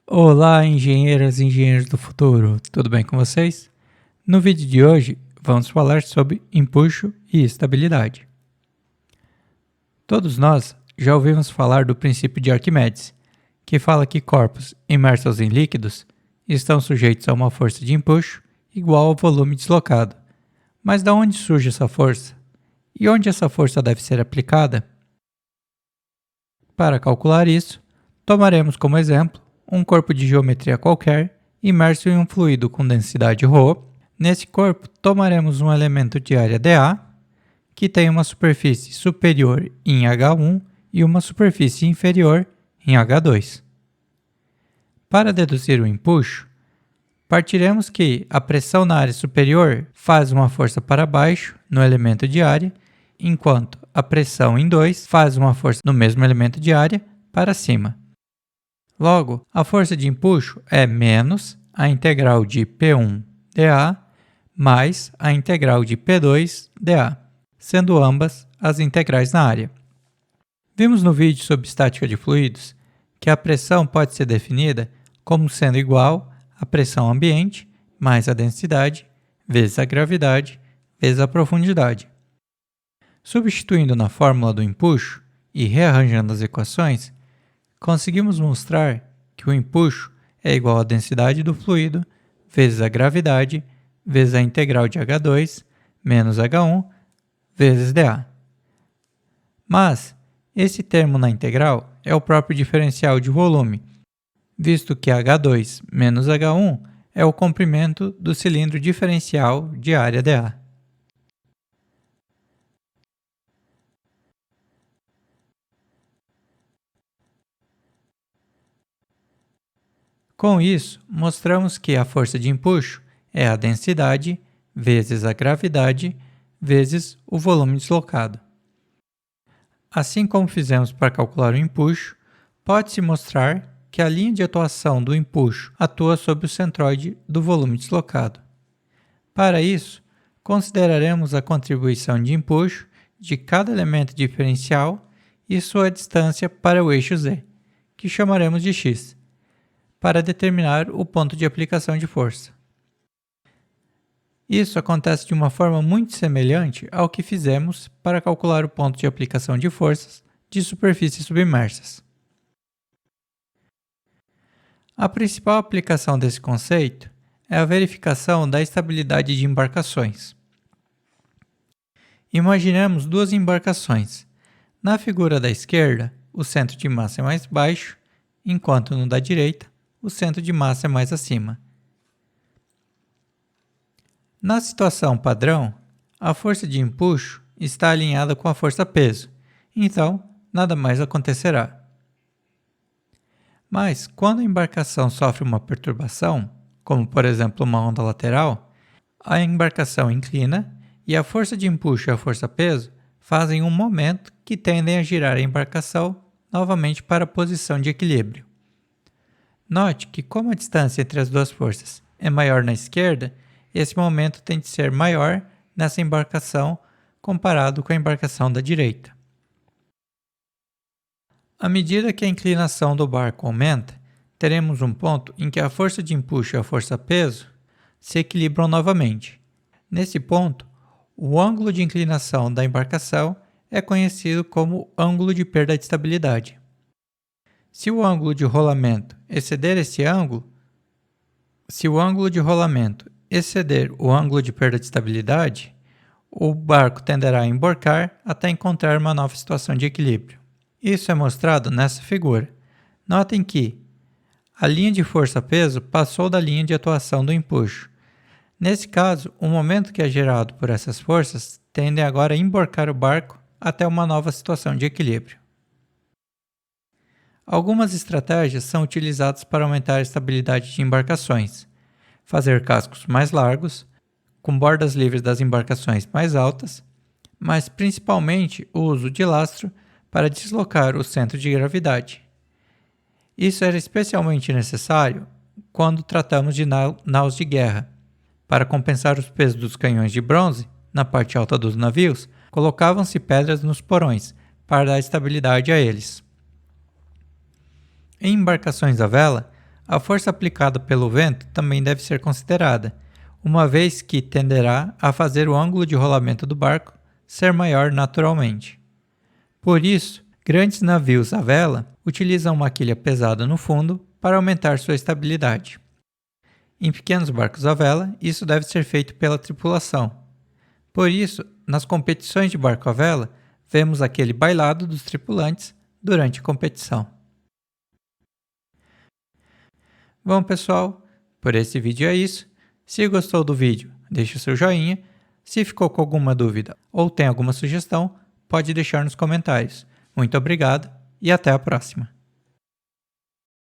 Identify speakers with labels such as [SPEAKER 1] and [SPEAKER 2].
[SPEAKER 1] Olá, engenheiras e engenheiros do futuro, tudo bem com vocês? No vídeo de hoje, vamos falar sobre empuxo e estabilidade. Todos nós já ouvimos falar do princípio de Arquimedes, que fala que corpos imersos em líquidos estão sujeitos a uma força de empuxo igual ao volume deslocado. Mas de onde surge essa força? E onde essa força deve ser aplicada? Para calcular isso, tomaremos como exemplo um corpo de geometria qualquer, imerso em um fluido com densidade ρ. Nesse corpo, tomaremos um elemento de área dA, que tem uma superfície superior em H1 e uma superfície inferior em H2. Para deduzir o empuxo, partiremos que a pressão na área superior faz uma força para baixo no elemento de área, enquanto a pressão em 2 faz uma força no mesmo elemento de área para cima. Logo, a força de empuxo é menos a integral de P1 dA mais a integral de P2 dA, sendo ambas as integrais na área. Vimos no vídeo sobre estática de fluidos que a pressão pode ser definida como sendo igual à pressão ambiente mais a densidade vezes a gravidade vezes a profundidade. Substituindo na fórmula do empuxo e rearranjando as equações, conseguimos mostrar que o empuxo é igual à densidade do fluido vezes a gravidade vezes a integral de H2 menos H1 vezes dA. Mas esse termo na integral é o próprio diferencial de volume, visto que H2 menos H1 é o comprimento do cilindro diferencial de área dA. Com isso, mostramos que a força de empuxo é a densidade vezes a gravidade vezes o volume deslocado. Assim como fizemos para calcular o empuxo, pode-se mostrar que a linha de atuação do empuxo atua sobre o centroide do volume deslocado. Para isso, consideraremos a contribuição de empuxo de cada elemento diferencial e sua distância para o eixo z, que chamaremos de x, para determinar o ponto de aplicação de força. Isso acontece de uma forma muito semelhante ao que fizemos para calcular o ponto de aplicação de forças de superfícies submersas. A principal aplicação desse conceito é a verificação da estabilidade de embarcações. Imaginemos duas embarcações. Na figura da esquerda, o centro de massa é mais baixo, enquanto no da direita, o centro de massa é mais acima. Na situação padrão, a força de empuxo está alinhada com a força-peso, então nada mais acontecerá. Mas quando a embarcação sofre uma perturbação, como por exemplo uma onda lateral, a embarcação inclina e a força de empuxo e a força-peso fazem um momento que tendem a girar a embarcação novamente para a posição de equilíbrio. Note que como a distância entre as duas forças é maior na esquerda, esse momento tende a ser maior nessa embarcação comparado com a embarcação da direita. À medida que a inclinação do barco aumenta, teremos um ponto em que a força de empuxo e a força-peso se equilibram novamente. Nesse ponto, o ângulo de inclinação da embarcação é conhecido como ângulo de perda de estabilidade. Se o ângulo de rolamento exceder esse ângulo, se o ângulo de rolamento exceder o ângulo de perda de estabilidade, o barco tenderá a emborcar até encontrar uma nova situação de equilíbrio. Isso é mostrado nessa figura. Notem que a linha de força-peso passou da linha de atuação do empuxo. Nesse caso, o momento que é gerado por essas forças tende agora a emborcar o barco até uma nova situação de equilíbrio. Algumas estratégias são utilizadas para aumentar a estabilidade de embarcações. Fazer cascos mais largos, com bordas livres das embarcações mais altas, mas principalmente o uso de lastro para deslocar o centro de gravidade. Isso era especialmente necessário quando tratamos de naus de guerra. Para compensar os pesos dos canhões de bronze, na parte alta dos navios, colocavam-se pedras nos porões para dar estabilidade a eles. Em embarcações à vela, A força aplicada pelo vento também deve ser considerada, uma vez que tenderá a fazer o ângulo de rolamento do barco ser maior naturalmente. Por isso, grandes navios à vela utilizam uma quilha pesada no fundo para aumentar sua estabilidade. Em pequenos barcos à vela, isso deve ser feito pela tripulação. Por isso, nas competições de barco à vela, vemos aquele bailado dos tripulantes durante a competição. Bom, pessoal, por esse vídeo é isso. Se gostou do vídeo, deixe o seu joinha. Se ficou com alguma dúvida ou tem alguma sugestão, pode deixar nos comentários. Muito obrigado e até a próxima!